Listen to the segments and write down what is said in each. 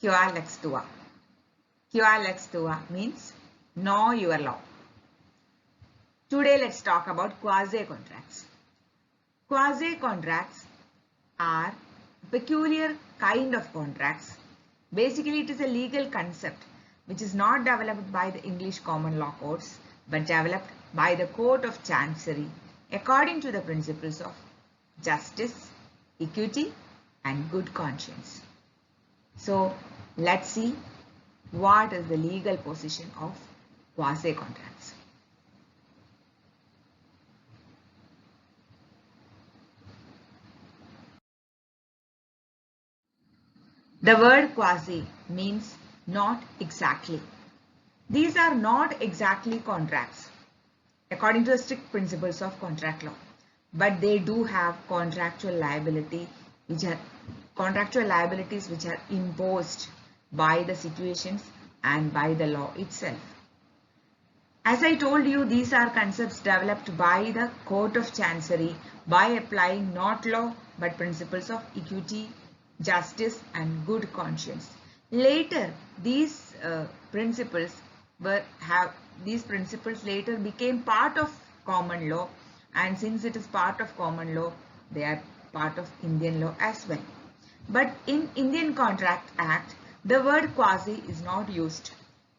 Qua lex tua. Qua lex tua means know your law. Today let's talk about quasi-contracts. Quasi-contracts are a peculiar kind of contracts. Basically, it is a legal concept which is not developed by the English common law courts but developed by the Court of Chancery according to the principles of justice, equity and good conscience. So, let's see what is the legal position of quasi-contracts. The word quasi means not exactly. These are not exactly contracts according to the strict principles of contract law, but they do have contractual liabilities which are imposed by the situations and by the law itself. As I told you, these are concepts developed by the Court of Chancery by applying not law but principles of equity, justice and good conscience. Later, these principles later became part of common law, and since it is part of common law, they are part of Indian law as well. But in Indian Contract Act, the word quasi is not used.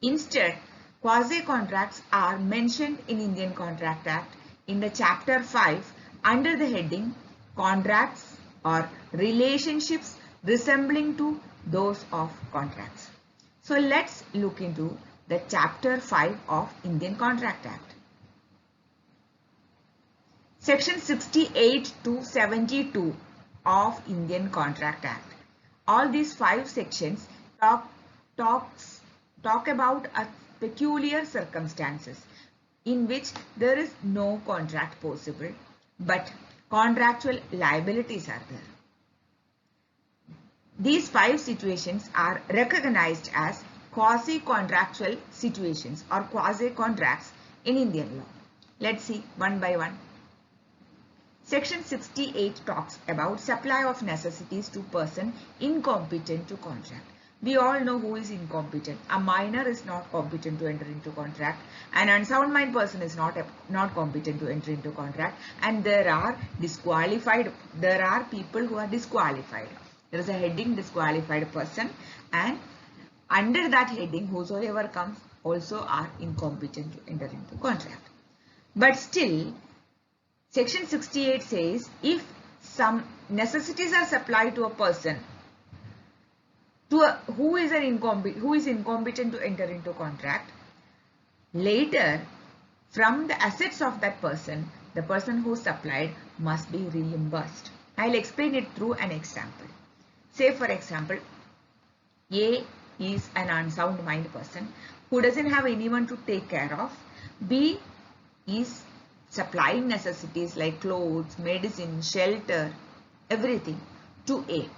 Instead, quasi-contracts are mentioned in Indian Contract Act in the chapter 5 under the heading contracts or relationships resembling to those of contracts. So let's look into the chapter 5 of Indian Contract Act. Section 68 to 72 of Indian Contract Act. All these 5 sections talk about a peculiar circumstances in which there is no contract possible but contractual liabilities are there. These 5 situations are recognized as quasi-contractual situations or quasi-contracts in Indian law. Let's see one by one. Section 68 talks about supply of necessities to person incompetent to contract. We all know who is incompetent. A minor is not competent to enter into contract. An unsound mind person is not competent to enter into contract. And there are people who are disqualified. There is a heading disqualified person, and under that heading whosoever comes also are incompetent to enter into contract. But still, Section 68 says if some necessities are supplied to a person who is incompetent to enter into contract, later from the assets of that person, the person who supplied must be reimbursed. I'll explain it through an example. Say for example, A is an unsound mind person who doesn't have anyone to take care of. B is supplying necessities like clothes, medicine, shelter, everything to A.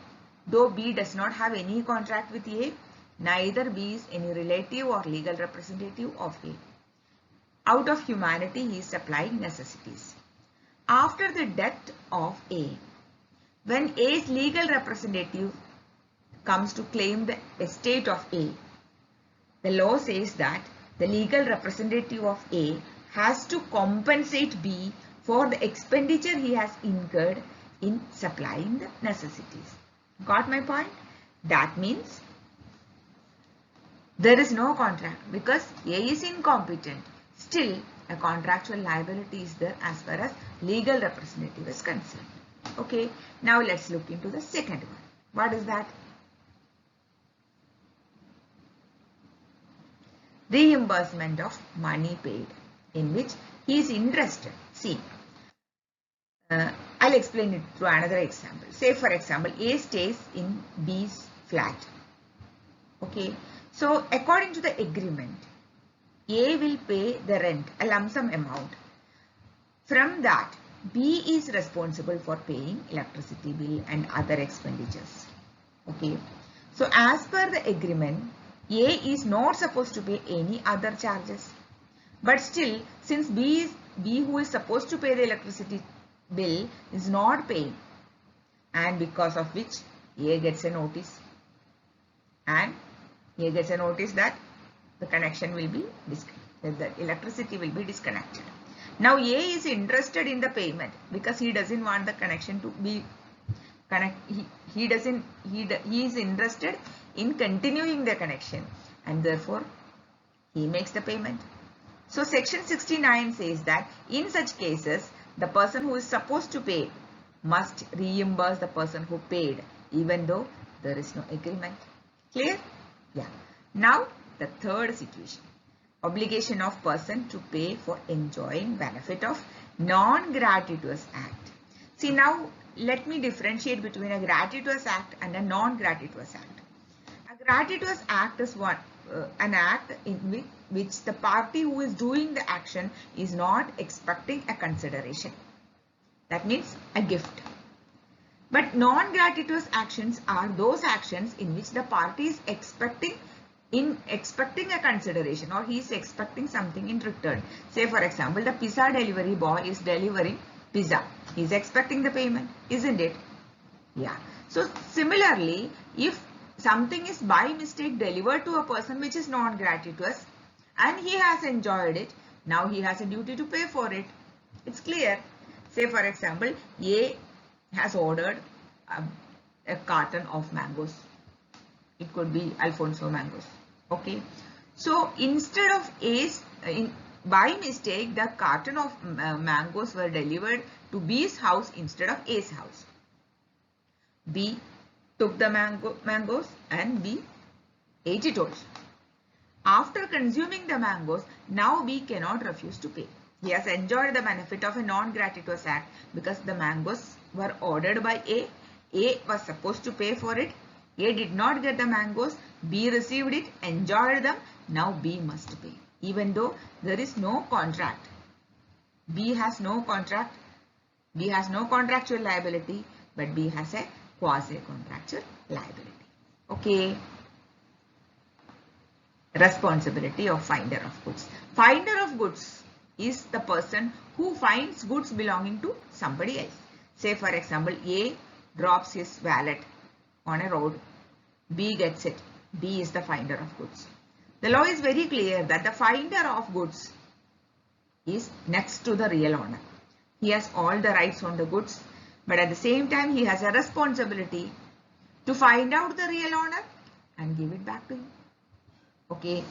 Though B does not have any contract with A, neither B is any relative or legal representative of A. Out of humanity, he is supplying necessities. After the death of A, when A's legal representative comes to claim the estate of A, the law says that the legal representative of A has to compensate B for the expenditure he has incurred in supplying the necessities. Got my point? That means there is no contract because A is incompetent. Still, a contractual liability is there as far as legal representative is concerned. Okay, now let's look into the second one. What is that? Reimbursement of money paid, in which he is interested. See, I'll explain it through another example. Say for example, A stays in B's flat. Okay, so according to the agreement, A will pay the rent, a lump sum amount. From that, B is responsible for paying electricity bill and other expenditures. Okay, so as per the agreement, A is not supposed to pay any other charges. But still, since B who is supposed to pay the electricity bill is not paying, and because of which A gets a notice. and he gets a notice that the connection will be disconnected, the electricity will be disconnected. Now A is interested in the payment because he doesn't want the connection to be he is interested in continuing the connection, and therefore he makes the payment. So section 69 says that in such cases the person who is supposed to pay must reimburse the person who paid even though there is no agreement. Clear? Yeah. Now the third situation, obligation of person to pay for enjoying benefit of non-gratuitous act. See, now let me differentiate between a gratuitous act and a non-gratuitous act. A gratuitous act is what? An act in which the party who is doing the action is not expecting a consideration. That means a gift. But non-gratuitous actions are those actions in which the party is expecting a consideration, or he is expecting something in return. Say for example, the pizza delivery boy is delivering pizza. He is expecting the payment, isn't it? Yeah. So similarly, if something is by mistake delivered to a person which is non-gratuitous and he has enjoyed it, now he has a duty to pay for it. It's clear. Say for example, A has ordered a carton of mangoes. It could be Alfonso mangoes. Okay. So instead of A's, by mistake, the carton of mangoes were delivered to B's house instead of A's house. B took the mangoes and B ate it also. After consuming the mangoes, now B cannot refuse to pay. He has enjoyed the benefit of a non-gratuitous act because the mangoes were ordered by A. A was supposed to pay for it. A did not get the mangoes. B received it, enjoyed them. Now B must pay. Even though there is no contract. B has no contract. B has no contractual liability, but B has a quasi-contractual liability. Okay. Responsibility of finder of goods. Finder of goods is the person who finds goods belonging to somebody else. Say for example, A drops his wallet on a road. B gets it. B is the finder of goods. The law is very clear that the finder of goods is next to the real owner. He has all the rights on the goods, but at the same time he has a responsibility to find out the real owner and give it back to him. Okay,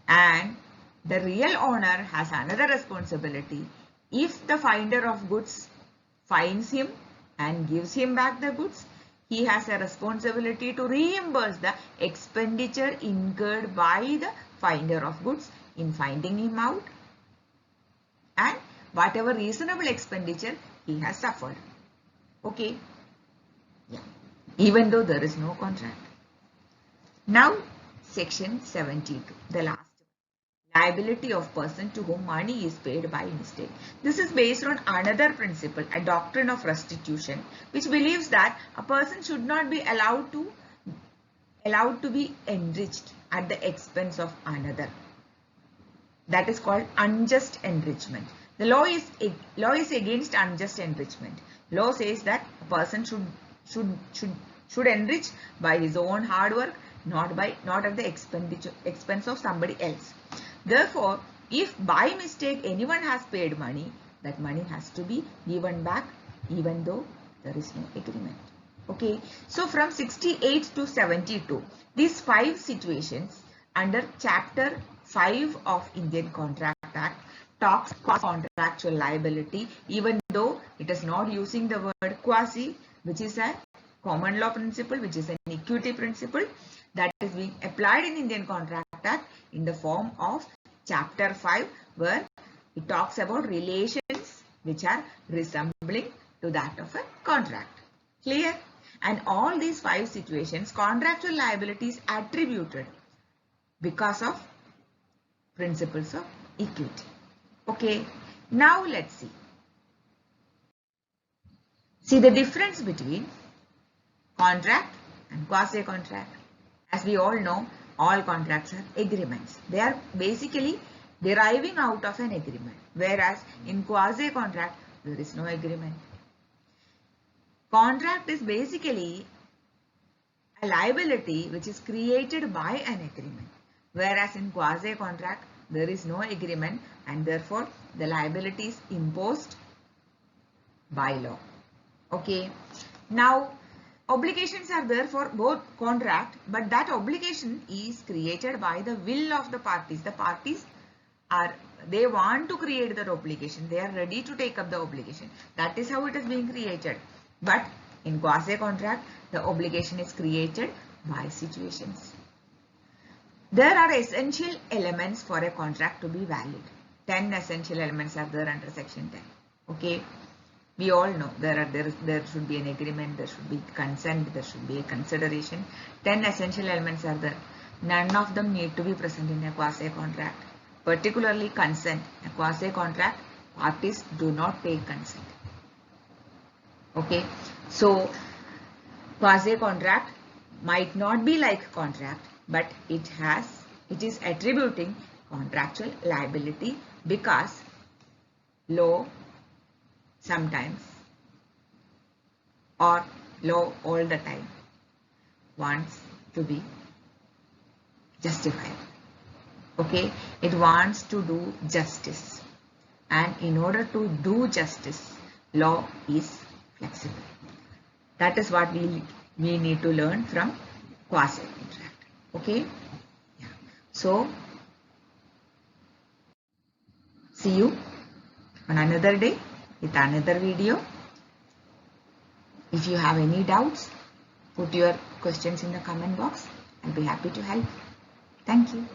and the real owner has another responsibility. If the finder of goods finds him and gives him back the goods, he has a responsibility to reimburse the expenditure incurred by the finder of goods in finding him out and whatever reasonable expenditure he has suffered. Okay, yeah, even though there is no contract. Now section 72, the last one. Liability of person to whom money is paid by mistake. This is based on another principle, a doctrine of restitution, which believes that a person should not be allowed to be enriched at the expense of another. That is called unjust enrichment. The law is against unjust enrichment. Law says that a person should enrich by his own hard work, not at the expense of somebody else. Therefore, if by mistake anyone has paid money, that money has to be given back even though there is no agreement. Okay, so from 68 to 72, these 5 situations under chapter 5 of Indian Contract Act talks about contractual liability, even though it is not using the word quasi, which is a common law principle, which is an equity principle that is being applied in Indian Contract Act in the form of chapter 5, where it talks about relations which are resembling to that of a contract. Clear? And all these 5 situations, contractual liability is attributed because of principles of equity. Okay, now let's see. See the difference between contract and quasi-contract. As we all know, all contracts are agreements. They are basically deriving out of an agreement, whereas in quasi-contract there is no agreement. Contract is basically a liability which is created by an agreement. Whereas in quasi-contract, there is no agreement and therefore the liability is imposed by law. Okay. Now, obligations are there for both contract, but that obligation is created by the will of the parties. The parties they want to create that obligation. They are ready to take up the obligation. That is how it is being created. But in quasi-contract, the obligation is created by situations. There are essential elements for a contract to be valid. 10 essential elements are there under section 10. Okay. We all know there should be an agreement, there should be consent, there should be a consideration. 10 essential elements are there. None of them need to be present in a quasi-contract. Particularly consent. A quasi-contract, parties do not take consent. Okay. So, quasi-contract might not be like contract, but it is attributing contractual liability because law sometimes or law all the time wants to be justified. Okay, it wants to do justice, and in order to do justice, law is flexible. That is what we need to learn from quasi-contract. Okay, yeah. So see you on another day with another video. If you have any doubts, put your questions in the comment box. I'll be happy to help. Thank you.